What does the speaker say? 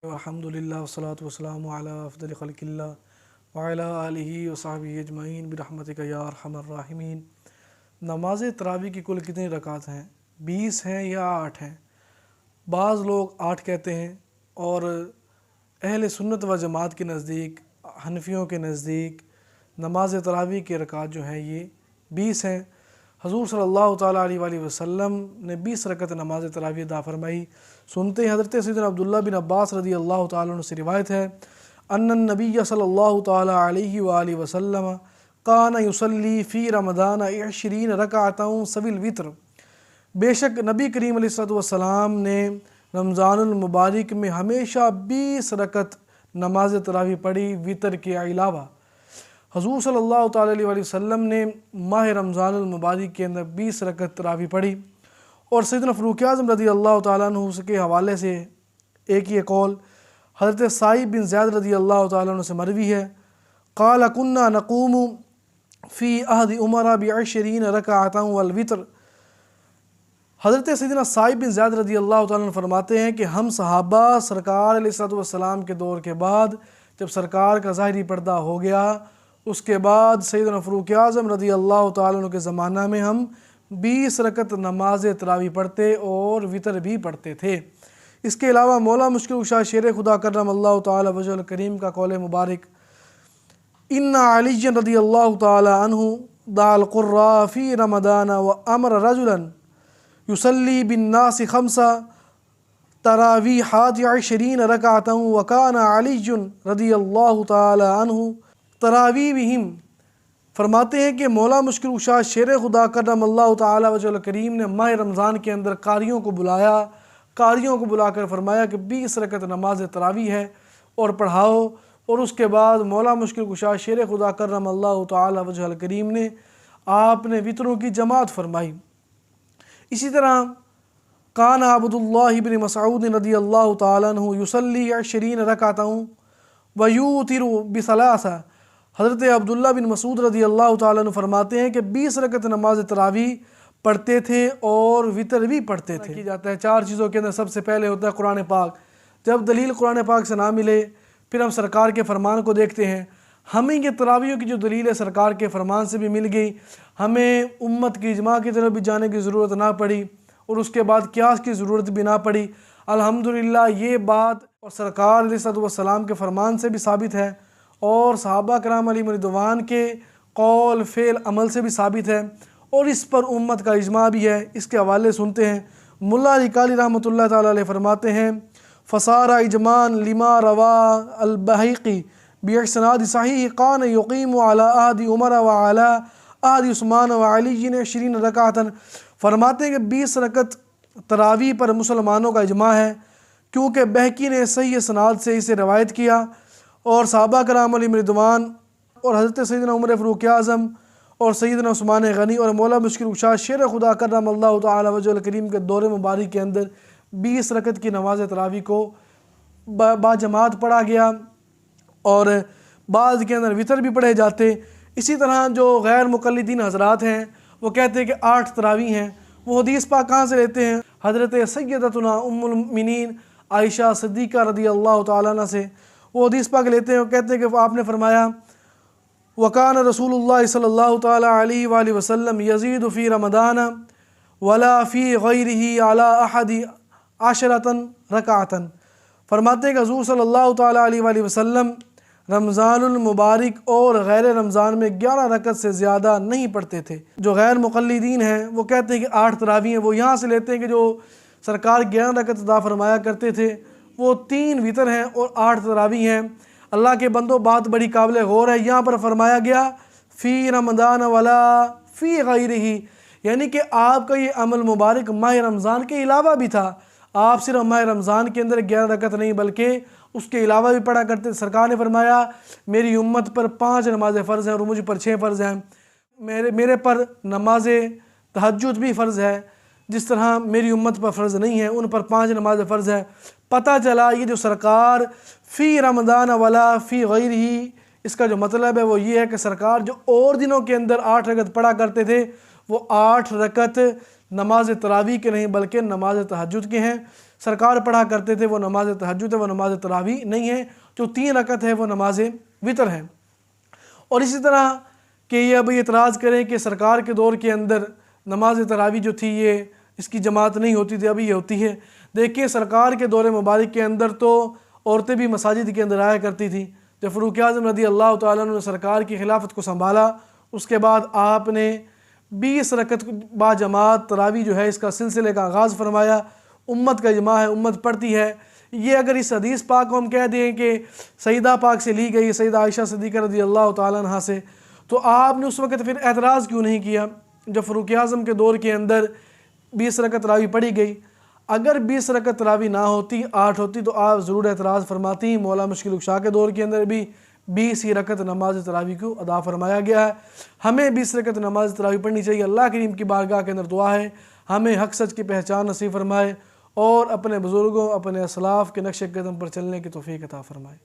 الحمدللہ والصلاۃ والسلام علی افضل خلق اللہ وعلی آلہ وصحبہ اجمعین برحمتک یا ارحم الراحمین۔ نماز تراویح کی کل کتنی رکعت ہیں؟ 20 ہیں یا 8 ہیں؟ بعض لوگ 8 کہتے ہیں اور اہل سنت و جماعت کے نزدیک، حنفیوں کے نزدیک نماز تراویح کی رکعت جو ہیں یہ 20 ہیں۔ حضور صلی اللہ تعالیٰ علیہ وآلہ وسلم نے 20 رکعت نماز تراویح ادا فرمائی۔ سنتے ہیں حضرت سیدنا عبداللہ بن عباس رضی اللہ تعالیٰ عنہ سے روایت ہے ان النبی صلی اللہ تعالیٰ علیہ وآلہ وسلم کان یصلی فی رمضان 20 رکعتا سوی الوتر۔ بے شک نبی کریم علیہ الصلوۃ والسلام نے رمضان المبارک میں ہمیشہ 20 رکعت نماز تراویح پڑھی وتر کے علاوہ۔ حضور صلی اللہ تعالیٰ علیہ وآلہ وسلم نے ماہ رمضان المبارک کے اندر 20 رکعت تراویح پڑھی۔ اور سیدنا فاروق اعظم رضی اللہ تعالیٰ عنہ کے حوالے سے ایک یہ قول حضرت سعید بن زید رضی اللہ تعالیٰ عنہ سے مروی ہے، قال كنا نقوم فی عہد عمر ب20 رکعتا والوتر۔ حضرت سیدنا سعید بن زید رضی اللہ تعالیٰ عنہ فرماتے ہیں کہ ہم صحابہ سرکار علیہ الصلوۃ والسلام کے دور کے بعد جب سرکار کا ظاہری پردہ ہو گیا، اس کے بعد سیدنا فاروق اعظم رضی اللہ تعالیٰ عنہ کے زمانہ میں ہم 20 رکعت نماز تراویح پڑھتے اور وتر بھی پڑھتے تھے۔ اس کے علاوہ مولا مشکل کشا شیر خدا کرم اللہ تعالیٰ وجہ الکریم کا قول مبارک ان علی رضی اللہ تعالیٰ عنہ دعا القراء فی رمضان وامر رجلا یصلی بالناس 5 تراویحات 20 رکعتا وکان علی رضی اللہ تعالیٰ عنہ تراویح بہم۔ فرماتے ہیں کہ مولا مشکل کشا شیر خدا کرم اللہ تعالیٰ وجہ الکریم نے ماہ رمضان کے اندر قاریوں کو بلا کر فرمایا کہ 20 رکعت نماز تراویح ہے اور پڑھاؤ، اور اس کے بعد مولا مشکل کشا شیر خدا کرم اللہ تعالیٰ وجہ الکریم نے آپ نے وتروں کی جماعت فرمائی۔ اسی طرح کان عبداللہ بن مسعود رضی اللہ تعالیٰ عنہ یصلی 20 رکعتا ویوتر ب3۔ حضرت عبداللہ بن مسعود رضی اللہ تعالیٰ عنہ فرماتے ہیں کہ 20 رکعت نماز تراویح پڑھتے تھے اور وتر بھی پڑھتے تھے۔ کی جاتا ہے 4 چیزوں کے اندر سب سے پہلے ہوتا ہے قرآن پاک۔ جب دلیل قرآن پاک سے نہ ملے پھر ہم سرکار کے فرمان کو دیکھتے ہیں۔ ہمیں یہ تراویحوں کی جو دلیل ہے سرکار کے فرمان سے بھی مل گئی، ہمیں امت کی اجماع کی طرف بھی جانے کی ضرورت نہ پڑی اور اس کے بعد قیاس کی ضرورت بھی نہ پڑی۔ الحمدللہ یہ بات اور سرکار علیہ الصلوۃ والسلام کے فرمان سے بھی ثابت ہے اور صحابہ کرام علیہم رضوان کے قول فعل عمل سے بھی ثابت ہے، اور اس پر امت کا اجماع بھی ہے۔ اس کے حوالے سنتے ہیں، ملا علی کالی رحمۃ اللہ تعالیٰ علیہ فرماتے ہیں فصار اجماع لما روا البحیقی باسناد صحیح کان یقیم علی عہد عمر وعلی عہد عثمان وعلی 20 رکعتا۔ فرماتے ہیں کہ 20 رکعت تراویح پر مسلمانوں کا اجماع ہے، کیونکہ بحقی نے صحیح اسناد سے اسے روایت کیا، اور صحابہ کرام علیہم رضوان اور حضرت سیدنا عمر فاروق اعظم اور سیدنا عثمان غنی اور مولا مشکل کشا شیر خدا کرم اللہ تعالیٰ وجہ الکریم کے دور مبارک کے اندر 20 رکعت کی نماز تراویح کو با جماعت پڑھا گیا، اور بعض کے اندر وتر بھی پڑھے جاتے۔ اسی طرح جو غیر مقلدین حضرات ہیں وہ کہتے ہیں کہ 8 تراویح ہیں، وہ حدیث پاک کہاں سے لیتے ہیں؟ حضرت سیدتنا ام المؤمنین عائشہ صدیقہ رضی اللہ تعالیٰ عنہ سے وہ حدیث پاک لیتے ہیں۔ وہ کہتے ہیں کہ آپ نے فرمایا وکان رسول اللہ صلی اللہ تعالیٰ علیہ وآلہ وسلم یزید فی رمضان ولا فی غیرہ علی 11 رکعتا۔ فرماتے ہیں کہ حضور صلی اللہ تعالیٰ علیہ وآلہ وسلم رمضان المبارک اور غیر رمضان میں 11 رکعت سے زیادہ نہیں پڑھتے تھے۔ جو غیر مقلدین ہیں وہ کہتے ہیں کہ 8 تراویح ہیں، وہ یہاں سے لیتے ہیں کہ جو سرکار 11 رکعت ادا فرمایا کرتے تھے وہ 3 وتر ہیں اور 8 تراویح ہیں۔ اللہ کے بندوں بات بڑی قابل غور ہے، یہاں پر فرمایا گیا فی رمضان ولا فی غیرہ، یعنی کہ آپ کا یہ عمل مبارک ماہ رمضان کے علاوہ بھی تھا۔ آپ صرف ماہ رمضان کے اندر 11 رکعت نہیں بلکہ اس کے علاوہ بھی پڑھا کرتے۔ سرکار نے فرمایا میری امت پر 5 نمازیں فرض ہیں اور مجھ پر 6 فرض ہیں۔ میرے پر نماز تہجد بھی فرض ہے، جس طرح میری امت پر فرض نہیں ہے، ان پر 5 نماز فرض ہے۔ پتہ چلا یہ جو سرکار فی رمضان ولا فی غیرہ، اس کا جو مطلب ہے وہ یہ ہے کہ سرکار جو اور دنوں کے اندر 8 رکعت پڑھا کرتے تھے وہ 8 رکعت نماز تراویح کے نہیں بلکہ نماز تہجد کے ہیں۔ سرکار پڑھا کرتے تھے وہ نماز تہجد ہے، وہ نماز تراویح نہیں ہے، جو 3 رکعت ہے وہ نماز وتر ہے۔ اور اسی طرح کہ یہ اب اعتراض کریں کہ سرکار کے دور کے اندر نماز تراویح جو تھی یہ اس کی جماعت نہیں ہوتی تھی، ابھی یہ ہوتی ہے۔ دیکھیے سرکار کے دور مبارک کے اندر تو عورتیں بھی مساجد کے اندر آیا کرتی تھیں۔ جب فاروق اعظم رضی اللہ تعالیٰ عنہ نے سرکار کی خلافت کو سنبھالا، اس کے بعد آپ نے 20 رکعت با جماعت تراویح جو ہے اس کا سلسلے کا آغاز فرمایا۔ امت کا اجماع ہے، امت پڑھتی ہے۔ یہ اگر اس حدیث پاک کو ہم کہہ دیں کہ سیدہ پاک سے لی گئی، سیدہ عائشہ صدیقہ رضی اللہ تعالیٰ عنہ سے، تو آپ نے اس وقت پھر اعتراض کیوں نہیں کیا جب فاروق اعظم کے دور کے اندر 20 رکعت تراویح پڑھی گئی؟ اگر 20 رکعت تراویح نہ ہوتی، 8 ہوتی، تو آپ ضرور اعتراض فرماتی۔ مولا مشکل کشا کے دور کے اندر بھی 20 ہی رکعت نماز تراویح کو ادا فرمایا گیا ہے۔ ہمیں 20 رکعت نماز تراویح پڑھنی چاہیے۔ اللہ کریم کی بارگاہ کے اندر دعا ہے ہمیں حق سچ کی پہچان نصیب فرمائے اور اپنے بزرگوں، اپنے اسلاف کے نقش قدم پر چلنے کی توفیق عطا فرمائے۔